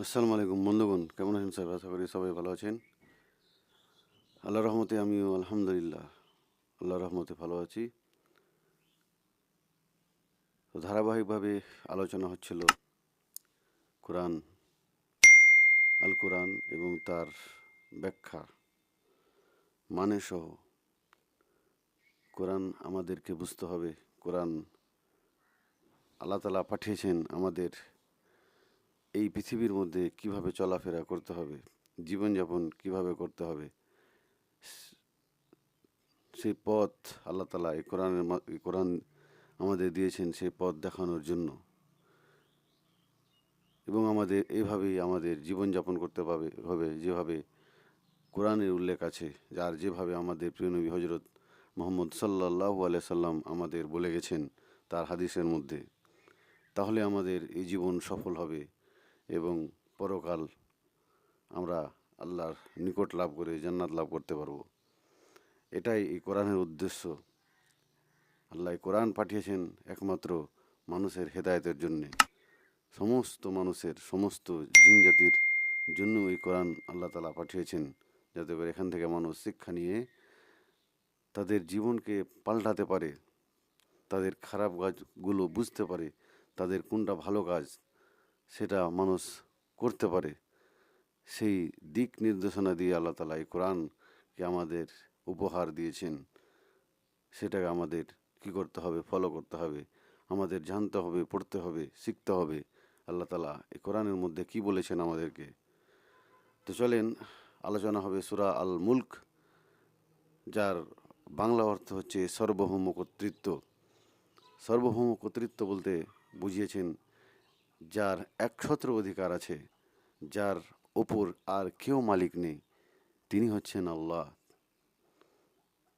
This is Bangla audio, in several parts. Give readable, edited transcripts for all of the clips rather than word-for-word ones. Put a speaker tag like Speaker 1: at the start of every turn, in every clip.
Speaker 1: আসসালামু আলাইকুম বন্ধুগণ, কেমন আছেন স্যার? আশা করি সবাই ভালো আছেন। আল্লাহ রহমতে আমিও আলহামদুলিল্লাহ আল্লাহ রহমতে ভালো আছি। তো ধারাবাহিকভাবে আলোচনা হচ্ছিল কোরআন, আল কোরআন এবং তার ব্যাখ্যা মানে সহ। কোরআন আমাদেরকে বুঝতে হবে। কোরআন আল্লাহ তাআলা পাঠিয়েছেন আমাদের এই পৃথিবীর মধ্যে কিভাবে চলাফেরা করতে হবে, জীবনযাপন কিভাবে করতে হবে, সেই পথ আল্লাহ তাআলা এই কোরআন আমাদের দিয়েছেন সেই পথ দেখানোর জন্য। এবং আমাদের এইভাবেই আমাদের জীবনযাপন করতে হবে যেভাবে কোরআনের উল্লেখ আছে, যার যেভাবে আমাদের প্রিয় নবী হজরত মোহাম্মদ সাল্লাল্লাহু আলাইহি সাল্লাম আমাদের বলে গেছেন তার হাদিসের মধ্যে। তাহলে আমাদের এই জীবন সফল হবে এবং পরকাল আমরা আল্লাহর নিকট লাভ করে জান্নাত লাভ করতে পারবো। এটাই এই কোরআনের উদ্দেশ্য। আল্লাহ এই কোরআন পাঠিয়েছেন একমাত্র মানুষের হেদায়েতের জন্যে। সমস্ত মানুষের, সমস্ত জিন জাতির জন্য এই কোরআন আল্লাহ তাআলা পাঠিয়েছেন, যাতে করে এখান থেকে মানুষ শিক্ষা নিয়ে তাদের জীবনকে পাল্টাতে পারে, তাদের খারাপ কাজগুলো বুঝতে পারে, তাদের কোনটা ভালো কাজ সেটা মানুষ করতে পারে। সেই দিক নির্দেশনা দিয়ে আল্লাহ তাআলা এই কোরআনকে আমাদের উপহার দিয়েছেন। সেটাকে আমাদের কী করতে হবে? ফলো করতে হবে। আমাদের জানতে হবে, পড়তে হবে, শিখতে হবে আল্লাহ তাআলা এই কোরআনের মধ্যে কী বলেছেন আমাদেরকে। তো চলেন, আলোচনা হবে সূরা আল মুলক, যার বাংলা অর্থ হচ্ছে সার্বভৌম কর্তৃত্ব। সার্বভৌম কর্তৃত্ব বলতে বুঝিয়েছেন যার একছত্র অধিকার আছে, যার ওপর আর কেউ মালিক নেই, তিনি হচ্ছেন আল্লাহ।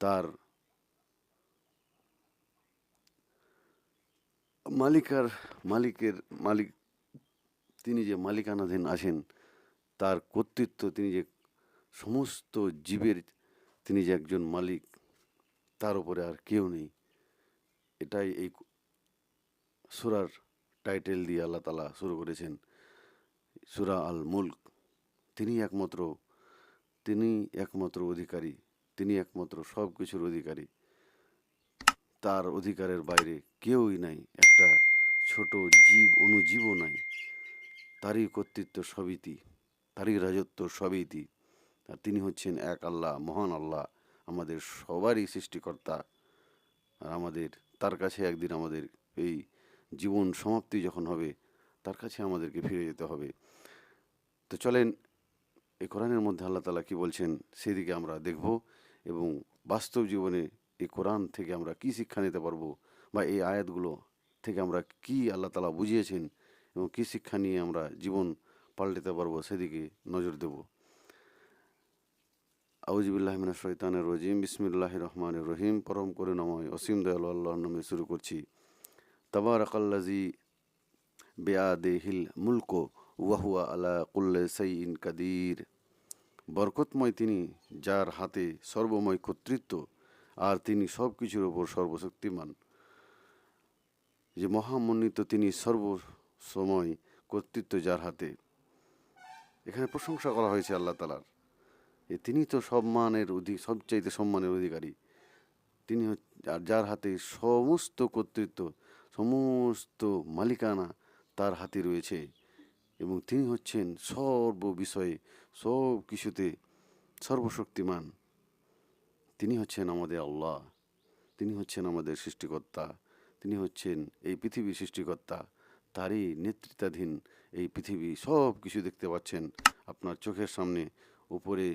Speaker 1: তার মালিকার মালিকের মালিক, তিনি যে মালিকানাধীন আছেন, তার কর্তৃত্ব, তিনি যে সমস্ত জীবের তিনি যে একজন মালিক, তার উপরে আর কেউ নেই। এটাই এই সূরার টাইটেল দিয়ে আল্লাহ তাআলা শুরু করেছেন, সূরা আল মুলক। তিনি একমাত্র তিনি একমাত্র অধিকারী, তিনি একমাত্র সব কিছুর অধিকারী। তার অধিকারের বাইরে কেউই নাই, একটা ছোট জীব অণুজীবও নাই। তারই কর্তৃত্ব সবইতি, তারই রাজত্ব সবইতি। আর তিনি হচ্ছেন এক আল্লাহ, মহান আল্লাহ, আমাদের সবারই সৃষ্টিকর্তা। আর আমাদের তার কাছে একদিন আমাদের এই জীবন সমাপ্তি যখন হবে, তার কাছে আমাদেরকে ফিরে যেতে হবে। তো চলেন, এই কোরআনের মধ্যে আল্লাহ তাআলা কী বলছেন সেদিকে আমরা দেখব, এবং বাস্তব জীবনে এই কোরআন থেকে আমরা কী শিক্ষা নিতে পারবো, বা এই আয়াতগুলো থেকে আমরা কী আল্লাহ তাআলা বুঝিয়েছেন এবং কী শিক্ষা নিয়ে আমরা জীবন পাল্টাতে পারবো সেদিকে নজর দেব। আউযুবিল্লাহি মিনাশ শাইতানির রাজিম, বিসমিল্লাহির রহমানির রহিম। পরম করুণাময় অসীম দয়ালু আল্লাহর নামে শুরু করছি। তাবারাকাল্লাযী বিয়াদিহিল মুলকু ওয়া হুয়া আলা কুল্লি শাইইন কাদির। বরকতময় তিনি, যার হাতে সর্বময় কর্তৃত্ব, আর তিনি সব কিছুর ওপর সর্বশক্তিমান। যে মহামন্বিত তিনি, সর্বসময় কর্তৃত্ব যার হাতে। এখানে প্রশংসা করা হয়েছে আল্লাহ তাআলার, তিনি তো সবচাইতে সম্মানের অধিকারী। তিনি আর যার হাতে সমস্ত কর্তৃত্ব, সমস্ত মালিকানা তার হাতে রয়েছে, এবং তিনি হচ্ছেন সর্ববিষয়ে, সব কিছুতে সর্বশক্তিমান। তিনি হচ্ছেন আমাদের আল্লাহ, তিনি হচ্ছেন আমাদের সৃষ্টিকর্তা, তিনি হচ্ছেন এই পৃথিবীর সৃষ্টিকর্তা। তারই নেতৃত্বাধীন এই পৃথিবী, সব কিছু দেখতে পাচ্ছেন আপনার চোখের সামনে, উপরে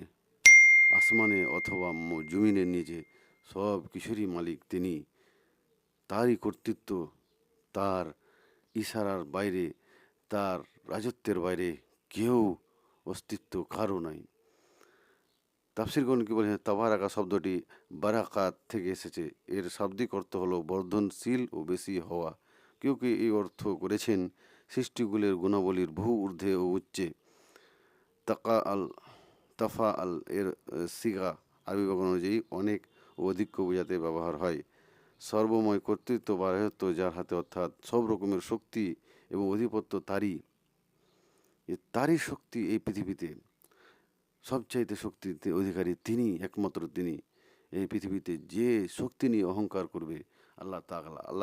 Speaker 1: আসমানে অথবা জমিনের নিচে, সব কিছুরই মালিক তিনি। তারই কর্তৃত্ব, তার ইশারার বাইরে, তার রাজত্বের বাইরে কেউ অস্তিত্ব কারও নাই। তাফসীরগণ কি বলেছেন, তাবারাকা শব্দটি বারাকাত থেকে এসেছে। এর শাব্দিক অর্থ হলো বর্ধনশীল ও বেশি হওয়া। কেউ কেউ এই অর্থ করেছেন সৃষ্টিগুলির গুণাবলীর বহু ঊর্ধ্বে ও উচ্চে। তাকা আল তাফা আল এর সিগা আরবি ব্যাকরণ অনুযায়ী অনেক ও অধিক্য বোঝাতে ব্যবহার হয়। সর্বময় কর্তৃত্ব বা রাজত্ব যার হাতে, অর্থাৎ সব রকমের শক্তি এবং আধিপত্য তারই। তারই শক্তি এই পৃথিবীতে, সবচাইতে শক্তিতে অধিকারী তিনি, একমাত্র তিনি। এই পৃথিবীতে যে শক্তি নিয়ে অহংকার করবে, আল্লাহ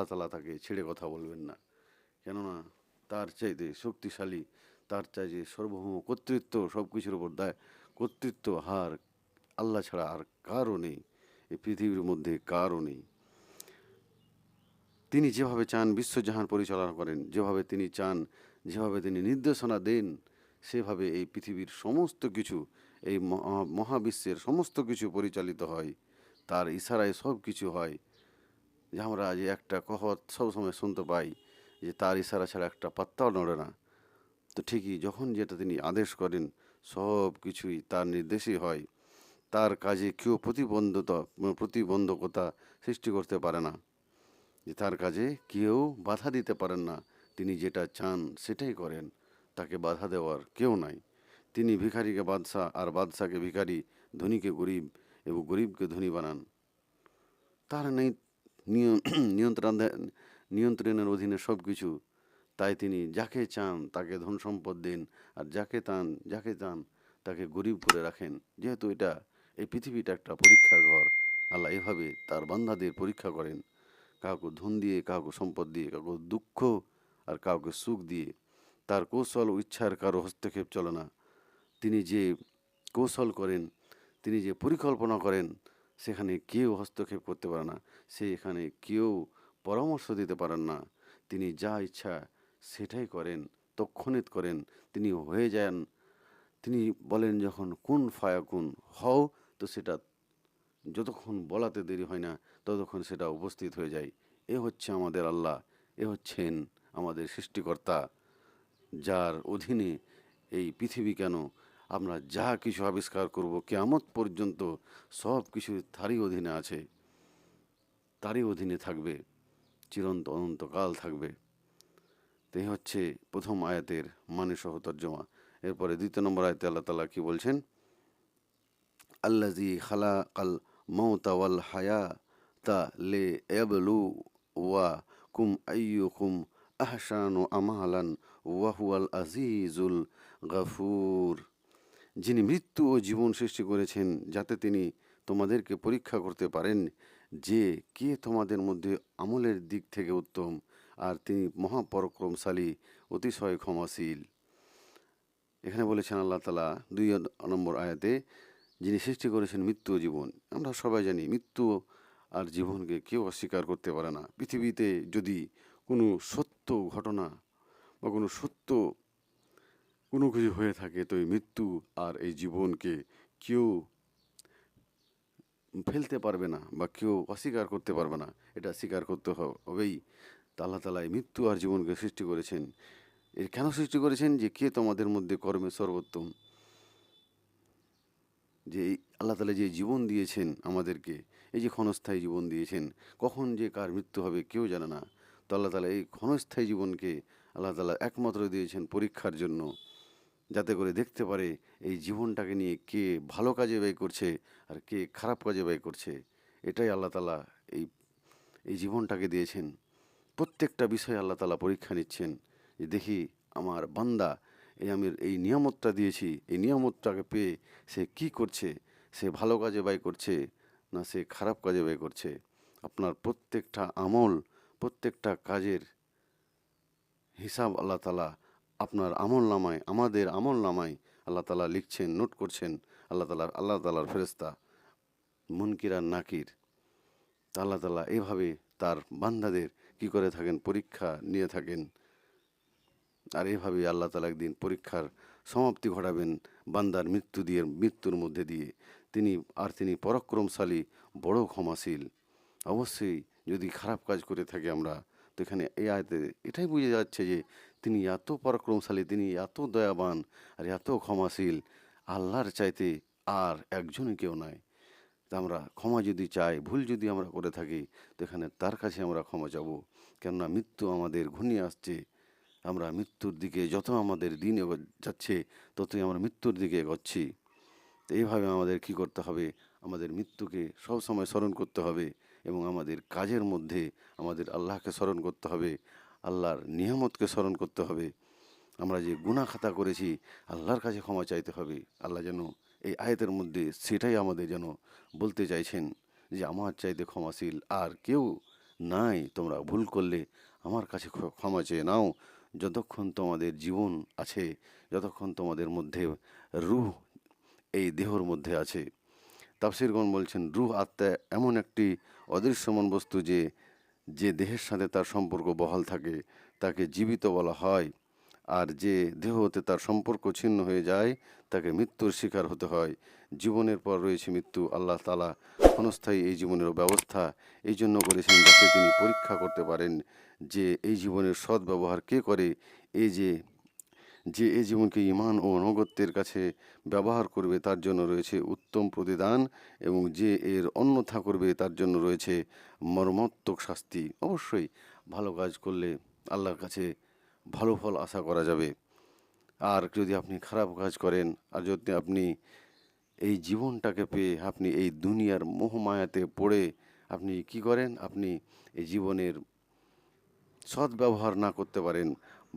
Speaker 1: তাআলা তাকে ছেড়ে কথা বলবেন না। কেননা তার চাইতে শক্তিশালী, তার চাইতে সার্বভৌম কর্তৃত্ব, সব কিছুর উপর কর্তৃত্ব হার আল্লাহ ছাড়া আর কারও নেই, এই পৃথিবীর মধ্যে কারও নেই। তিনি যেভাবে চান বিশ্বজাহান পরিচালনা করেন, যেভাবে তিনি চান, যেভাবে তিনি নির্দেশনা দেন, সেভাবে এই পৃথিবীর সমস্ত কিছু, এই মহাবিশ্বের সমস্ত কিছু পরিচালিত হয়। তার ইশারায় সব কিছু হয়। যে আমরা যে একটা কহত সবসময় শুনতে পাই যে তার ইশারা ছাড়া একটা পাত্তাও নড়ে না। তো ঠিকই যখন যেটা তিনি আদেশ করেন, সব কিছুই তার নির্দেশই হয়। তার কাজে কেউ প্রতিবন্ধকতা সৃষ্টি করতে পারে না, যে তার কাজে কেউ বাধা দিতে পারেন না। তিনি যেটা চান সেটাই করেন, তাকে বাধা দেওয়ার কেউ নাই। তিনি ভিখারিকে বাদশা আর বাদশাকে ভিখারি, ধনীকে গরিব এবং গরিবকে ধনী বানান। তার নেই নিয়ন্ত্রণ, নিয়ন্ত্রণের অধীনে সব কিছু। তাই তিনি যাকে চান তাকে ধন সম্পদ দেন, আর যাকে চান তাকে গরিব করে রাখেন। যেহেতু এই পৃথিবীটা একটা পরীক্ষার ঘর, আল্লাহ এভাবে তার বান্দাদের পরীক্ষা করেন, কাউকে ধন দিয়ে, কাউকে সম্পদ দিয়ে, কাউকে দুঃখ আর কাউকে সুখ দিয়ে। তার কৌশল ও ইচ্ছার কারো হস্তক্ষেপ চলে না। তিনি যে কৌশল করেন, তিনি যে পরিকল্পনা করেন, সেখানে কেউ হস্তক্ষেপ করতে পারে না, সেখানে কেউ পরামর্শ দিতে পারেন না। তিনি যা ইচ্ছা সেটাই করেন, তৎক্ষণাৎ করেন, তিনি হয়ে যান। তিনি বলেন যখন কুন ফায়াকুন, হও, তো সেটা যতক্ষণ বলাতে দেরি হয় না ততক্ষণ সেটা উপস্থিত হয়ে যায়। এ হচ্ছে আমাদের আল্লাহ, এ হচ্ছেন আমাদের সৃষ্টিকর্তা, যার অধীনে এই পৃথিবী কেন, আমরা যা কিছু আবিষ্কার করব কিয়ামত পর্যন্ত সব কিছু তারই অধীনে আছে, তারই অধীনে থাকবে, অনন্তকাল থাকবে। তো এই হচ্ছে প্রথম আয়াতের মানে সহ তর্জমা। এরপরে দ্বিতীয় নম্বর আয়াতে আল্লাহ তাআলা কি বলছেন? আল্লাযী খালাকাল মাউতা ওয়াল হায়াতা লিয়াবলুওয়াকুম আইয়ুকুম আহসানু আমালান ওয়া হুয়াল আজিজুল গাফুর। যিনি মৃত্যু ও জীবন সৃষ্টি করেছেন যাতে তিনি তোমাদেরকে পরীক্ষা করতে পারেন যে কে তোমাদের মধ্যে আমলের দিক থেকে উত্তম, আর তিনি মহাপরাক্রমশালী, অতিশয় ক্ষমাশীল। এখানে বলেছেন আল্লাহ তাআলা 2 নম্বর আয়াতে, যিনি সৃষ্টি করেছেন মৃত্যু ও জীবন। আমরা সবাই জানি মৃত্যু আর জীবনকে কেউ অস্বীকার করতে পারে না। পৃথিবীতে যদি কোনো সত্য ঘটনা বা কোনো সত্য কোনো কিছু হয়ে থাকে, তো এই মৃত্যু আর এই জীবনকে কেউ ফেলতে পারবে না বা কেউ অস্বীকার করতে পারবে না, এটা স্বীকার করতে হবেই। তা আল্লাহ তাআলা এই মৃত্যু আর জীবনকে সৃষ্টি করেছেন। এর কেন সৃষ্টি করেছেন? যে কে তোমাদের মধ্যে কর্মে সর্বোত্তম। যে এই আল্লাহ তাআলা যে জীবন দিয়েছেন আমাদেরকে, এই যে ক্ষণস্থায়ী জীবন দিয়েছেন, কখন যে কার মৃত্যু হবে কেউ জানে না। তো আল্লাহ তাআলা এই ক্ষণস্থায়ী জীবনকে আল্লাহ তাআলা একমাত্র দিয়েছেন পরীক্ষার জন্য, যাতে করে দেখতে পারে এই জীবনটাকে নিয়ে কে ভালো কাজে ব্যয় করছে আর কে খারাপ কাজে ব্যয় করছে। এটাই আল্লাহ তাআলা এই এই জীবনটাকে দিয়েছেন। প্রত্যেকটা বিষয়ে আল্লাহ তাআলা পরীক্ষা নিচ্ছেন, যে দেখি আমার বান্দা, আমি এই নিয়ামতটা দিয়েছি, এই নিয়ামতটাকে পেয়ে সে কি করছে, সে ভালো কাজে ব্যয় করছে না সে খারাপ কাজে ব্যয় করছে। আপনার প্রত্যেকটা আমল, প্রত্যেকটা কাজের হিসাব আল্লাহ তাআলা আপনার আমল নামায়, আমাদের আমল নামায় আল্লাহ তাআলা লিখছেন, নোট করছেন। আল্লাহ তাআলার ফেরেশতা মুনকির আর নাকির। তা আল্লাহ তাআলা এভাবে তার বান্দাদের কি করে থাকেন, পরীক্ষা নিয়ে থাকেন। আর এভাবে আল্লাহ তাআলা একদিন পরীক্ষার সমাপ্তি ঘটাবেন বান্দার মৃত্যুর মধ্যে দিয়ে। তিনি পরাক্রমশালী, বড় ক্ষমাশীল। অবশ্যই যদি খারাপ কাজ করে থাকি আমরা, তো এখানে এই আয়াতে এটাই বোঝা যাচ্ছে যে তিনি এত পরাক্রমশালী, তিনি এত দয়াবান আর এত ক্ষমাশীল, আল্লাহর চাইতে আর একজনই কেউ নাই। তা আমরা ক্ষমা যদি চাই, ভুল যদি আমরা করে থাকি, তো এখানে তার কাছে আমরা ক্ষমা চাবো। কেননা মৃত্যু আমাদের ঘনিয়ে আসছে, আমরা মৃত্যুর দিকে, যত আমাদের দিন যাচ্ছে ততই আমরা মৃত্যুর দিকে এগোচ্ছি। তো এইভাবে আমাদের কি করতে হবে, আমাদের মৃত্যুকে সবসময় স্মরণ করতে হবে এবং আমাদের কাজের মধ্যে আমাদের আল্লাহকে স্মরণ করতে হবে, আল্লাহর নিয়ামতকে স্মরণ করতে হবে। আমরা যে গুনাহ খাতা করেছি আল্লাহর কাছে ক্ষমা চাইতে হবে। আল্লাহ যেন এই আয়াতের মধ্যে সেটাই আমাদের যেন বলতে চাইছেন যে আমার চাইতে ক্ষমাশীল আর কেউ নাই, তোমরা ভুল করলে আমার কাছে ক্ষমা চেয়ে নাও। যতক্ষণ তোমাদের জীবন আছে, যতক্ষণ তোমাদের মধ্যে রূহ এই দেহর মধ্যে আছে। তাফসীরগণ বলছেন রূহ আত্মা এমন একটি অদৃশ্যমান বস্তু যে যে দেহের সাথে তার সম্পর্ক বহাল থাকে তাকে জীবিত বলা হয়, আর যে দেহ হতে তার সম্পর্ক ছিন্ন হয়ে যায় তাকে মৃত্যুর শিকার হতে হয়। জীবনের পর রয়েছে মৃত্যু। আল্লাহ তাআলা ক্ষণস্থায়ী এই জীবনের ব্যবস্থা এই জন্য করেছেন যাতে তিনি পরীক্ষা করতে পারেন যে এই জীবনের সদ্ব্যবহার কে করে। এই যে এই জীবনকে ঈমান ও আনুগত্যের কাছে ব্যবহার করবে তার জন্য রয়েছে উত্তম প্রতিদান, এবং যে এর অন্যথা করবে তার জন্য রয়েছে মর্মান্তিক শাস্তি। অবশ্যই ভালো কাজ করলে আল্লাহর কাছে ভালো ফল আশা করা যাবে। আর যদি আপনি খারাপ কাজ করেন, আর যদি আপনি এই জীবনটাকে পেয়ে আপনি এই দুনিয়ার মোহমায়াতে পড়ে আপনি কি করেন, আপনি এই জীবনের সদ্ব্যবহার না করতে পারেন,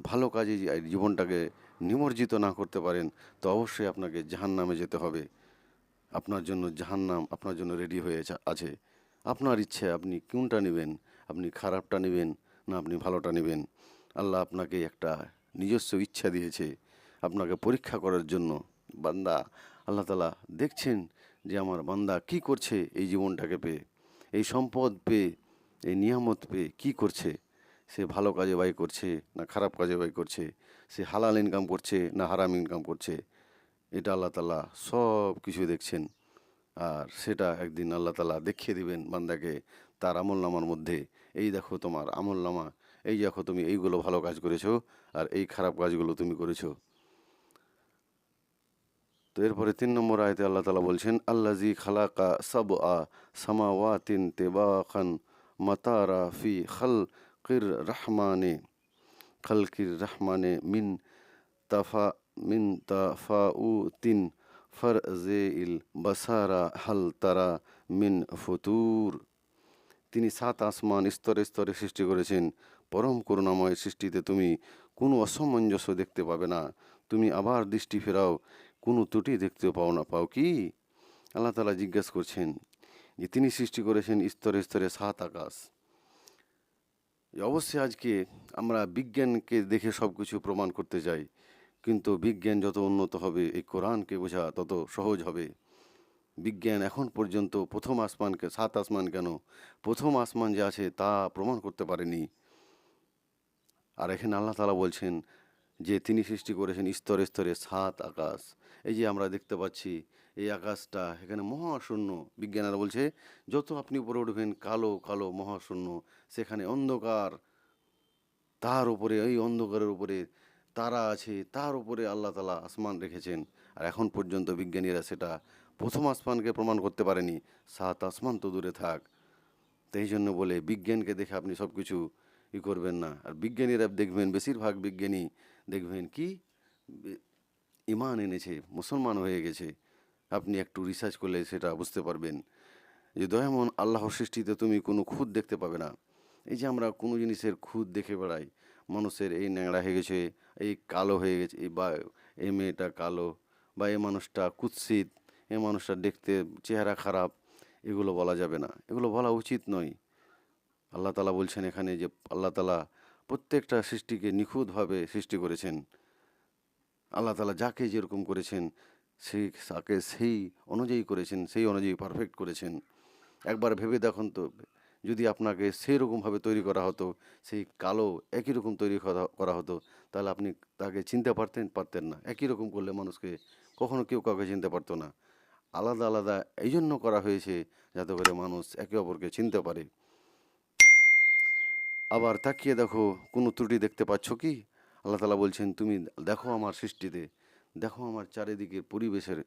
Speaker 1: ভালো কাজে জীবনটাকে নিমজ্জিত না করতে পারেন, তো অবশ্যই আপনাকে জাহান্নামে যেতে হবে। আপনার জন্য জাহান্নাম আপনার জন্য রেডি হয়ে আছে। আপনার ইচ্ছে আপনি কোনটা নেবেন, আপনি খারাপটা নেবেন না আপনি ভালোটা নেবেন। আল্লাহ আপনাকে একটা নিজস্ব ইচ্ছা দিয়েছে আপনাকে পরীক্ষা করার জন্য। বান্দা, আল্লাহ তাআলা দেখছেন যে আমার বান্দা কি করছে এই জীবনটাকে পেয়ে, এই সম্পদ পেয়ে, এই নিয়ামত পেয়ে কি করছে। সে ভালো কাজে ব্যয় করছে না খারাপ কাজে ব্যয় করছে, সে হালাল ইনকাম করছে না হারাম ইনকাম করছে, এটা আল্লাহ তাআলা সব কিছু দেখছেন। আর সেটা একদিন আল্লাহ তাআলা দেখিয়ে দিবেন বান্দাকে তার আমলনামার মধ্যে। এই দেখো তোমার আমলনামা, এই দেখো তুমি এইগুলো ভালো কাজ করেছো আর এই খারাপ কাজগুলো তুমি করেছো। তো এরপরে ৩ নম্বর আয়াতে আল্লাহ তাআলা বলছেন আল্লাযী খালাকা সাবআ সামাওয়াতিন তিবাকান মাতারা ফি খালকির রহমানে তাফা মিন তাফাউতিন ফারজিল বাসারা হাল তারা মিন ফুতুর। তিনি ৭ আসমান স্তরে স্তরে সৃষ্টি করেছেন। পরম করুণাময় সৃষ্টিতে তুমি কোনো অসামঞ্জস্য দেখতে পাবে না। তুমি আবার দৃষ্টি ফেরাও, কোনো ত্রুটি দেখতে পাও কি? আল্লাহ তাআলা জিজ্ঞেস করছেন যে তিনি সৃষ্টি করেছেন স্তরে স্তরে ৭ আকাশ। অবশ্যই আজকে আমরা বিজ্ঞানকে দেখে সব কিছু প্রমাণ করতে যাই, কিন্তু বিজ্ঞান যত উন্নত হবে এই কোরআনকে বোঝা তত সহজ হবে। বিজ্ঞান এখন পর্যন্ত প্রথম আসমানকে ৭ আসমান কেন, প্রথম আসমান যে আছে তা প্রমাণ করতে পারেনি। আর এখানে আল্লাহ তাআলা বলছেন যে তিনি সৃষ্টি করেছেন স্তরে স্তরে ৭ আকাশ। এই যে আমরা দেখতে পাচ্ছি এই আকাশটা এখানে মহাশূন্য। বিজ্ঞানীরা বলছে যত আপনি উপরে উঠবেন কালো কালো মহাশূন্য, সেখানে অন্ধকার, তার উপরে ওই অন্ধকারের উপরে তারা আছে, তার উপরে আল্লাহ তাআলা আসমান রেখেছেন। আর এখন পর্যন্ত বিজ্ঞানীরা সেটা প্রথম আসমানকে প্রমাণ করতে পারেনি, ৭ আসমান তো দূরে থাক। তো এই জন্য বলে বিজ্ঞানকে দেখে আপনি সব কিছু করবেন না। আর বিজ্ঞানীরা দেখবেন বেশিরভাগ বিজ্ঞানী দেখবেন কি ইমান এনেছে, মুসলমান হয়ে গেছে। আপনি একটু রিসার্চ করলে সেটা বুঝতে পারবেন যে দয়াময় আল্লাহর সৃষ্টিতে তুমি কোনো খুঁত দেখতে পাবে না। এই যে আমরা কোনো জিনিসের খুঁত দেখে বেড়াই, মানুষের এই ন্যাংরা হয়ে গেছে, এই কালো হয়ে গেছে, বা এই মেয়েটা কালো, বা এই মানুষটা কুৎসিত, এই মানুষটা দেখতে চেহারা খারাপ, এগুলো বলা যাবে না, এগুলো বলা উচিত নয়। আল্লাহ তাআলা বলছেন এখানে যে আল্লাহ তাআলা প্রত্যেকটা সৃষ্টিকে নিখুঁতভাবে সৃষ্টি করেছেন। আল্লাহ তাআলা যাকে যেরকম করেছেন তাকে সেই অনুযায়ী করেছেন, সেই অনুযায়ী পারফেক্ট করেছেন। একবার ভেবে দেখুন তো, যদি আপনাকে সেই রকমভাবে তৈরি করা হতো, সেই কালো একই রকম তৈরি করা হতো, তাহলে আপনি তাকে চিনতে পারতেন না। একই রকম করলে মানুষকে কখনো কেউ কাউকে চিনতে পারতো না। আলাদা আলাদা এই জন্য করা হয়েছে যাতে করে মানুষ একে অপরকে চিনতে পারে। আবার তাকিয়ে দেখো, কোনো ত্রুটি দেখতে পাচ্ছ কি? আল্লাহ তাআলা বলছেন তুমি দেখো আমার সৃষ্টিতে, দেখো আমার চারিদিকের পরিবেশের,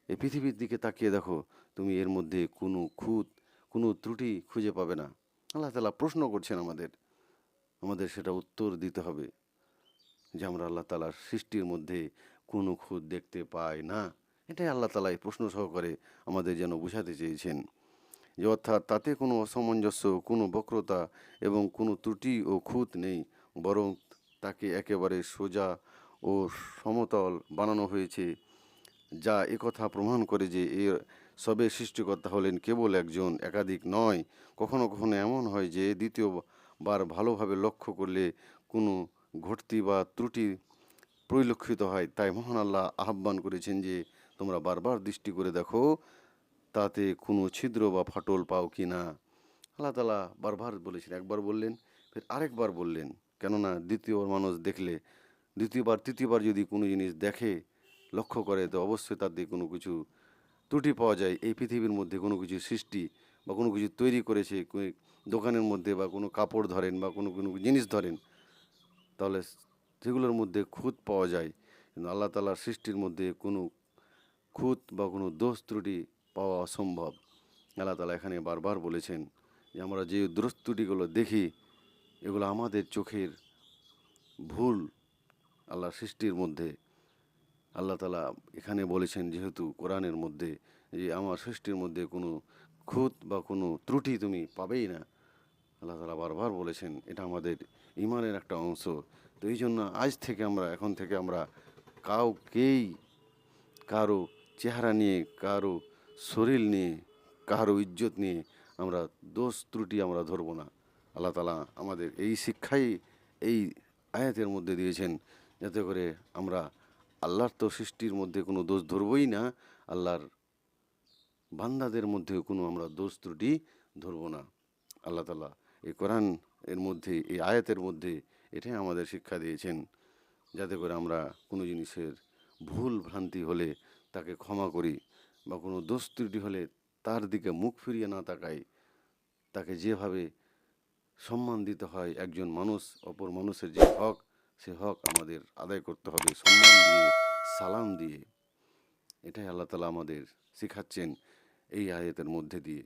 Speaker 1: এই পৃথিবীর দিকে তাকিয়ে দেখো, তুমি এর মধ্যে কোনো খুঁত কোনো ত্রুটি খুঁজে পাবে না। আল্লাহ তাআলা প্রশ্ন করছেন আমাদের সেটা উত্তর দিতে হবে যে আমরা আল্লাহ তাআলার সৃষ্টির মধ্যে কোনো খুঁত দেখতে পাই না। এটাই আল্লাহ তাআলা এই প্রশ্ন সহকারে আমাদের যেন বোঝাতে চেয়েছেন যে অর্থাৎ তাতে কোনো অসামঞ্জস্য, কোনো বক্রতা এবং কোনো ত্রুটি ও খুঁত নেই, বরং তাকে একেবারে সোজা ও সমতল বানানো হয়েছে, যা একথা প্রমাণ করে যে এর সবে সৃষ্টিকর্তা হলেন কেবল একজন, একাধিক নয়। কখনো কখনো এমন হয় যে দ্বিতীয়বার ভালোভাবে লক্ষ্য করলে কোনো ঘটতি বা ত্রুটি পরিলক্ষিত হয়। তাই মহান আল্লাহ আহ্বান করেছেন যে তোমরা বারবার দৃষ্টি করে দেখো তাতে কোনো ছিদ্র বা ফাটল পাও কি না। আল্লাহ তালা বারবার বলেছেন, একবার বললেন ফের আরেকবার বললেন, কেননা দ্বিতীয়বার মানুষ দেখলে, দ্বিতীয়বার তৃতীয়বার যদি কোনো জিনিস দেখে, লক্ষ্য করে, তো অবশ্যই তাতে কোনো কিছু ত্রুটি পাওয়া যায়। এই পৃথিবীর মধ্যে কোনো কিছু সৃষ্টি বা কোনো কিছু তৈরি করেছে দোকানের মধ্যে, বা কোনো কাপড় ধরেন বা কোনো কোনো জিনিস ধরেন, তাহলে সেগুলোর মধ্যে খুঁত পাওয়া যায়। কিন্তু আল্লাহ তালার সৃষ্টির মধ্যে কোনো খুঁত বা কোনো দোষ ত্রুটি পাওয়া অসম্ভব। আল্লাহ তালা এখানে বারবার বলেছেন যে আমরা যে দোষ ত্রুটিগুলো দেখি, এগুলো আমাদের চোখের ভুল আল্লাহর সৃষ্টির মধ্যে। আল্লাহ তালা এখানে বলেছেন যেহেতু কোরআনের মধ্যে, যে আমার সৃষ্টির মধ্যে কোনো খুঁত বা কোনো ত্রুটি তুমি পাবেই না। আল্লাহ তালা বারবার বলেছেন, এটা আমাদের ইমানের একটা অংশ। তো এই জন্য আজ থেকে আমরা, এখন থেকে আমরা কাউকেই কারো চেহারা নিয়ে, কারো শরীর নিয়ে, কারো ইজ্জত নিয়ে আমরা দোষ ত্রুটি আমরা ধরবো না। আল্লাহ তালা আমাদের এই শিক্ষাই এই আয়াতের মধ্যে দিয়েছেন, যাতে করে আমরা আল্লাহর তো সৃষ্টির মধ্যে কোনো দোষ ধরবই না, আল্লাহর বান্দাদের মধ্যেও কোনো আমরা দোষ ত্রুটি ধরবো না। আল্লাহ তালা এই কোরআন এর মধ্যে, এই আয়াতের মধ্যে এটাই আমাদের শিক্ষা দিয়েছেন, যাতে করে আমরা কোনো জিনিসের ভুল ভ্রান্তি হলে তাকে ক্ষমা করি, বা কোনো দোষ ত্রুটি হলে তার দিকে মুখ ফিরিয়ে না তাকাই। তাকে যেভাবে সম্মান দিতে হয়, একজন মানুষ অপর মানুষের যে হক, সে হক আমাদের আদায় করতে হবে সম্মান দিয়ে, সালাম দিয়ে। এটাই আল্লাহ তালা আমাদের শেখাচ্ছেন এই আয়াতের মধ্যে দিয়ে।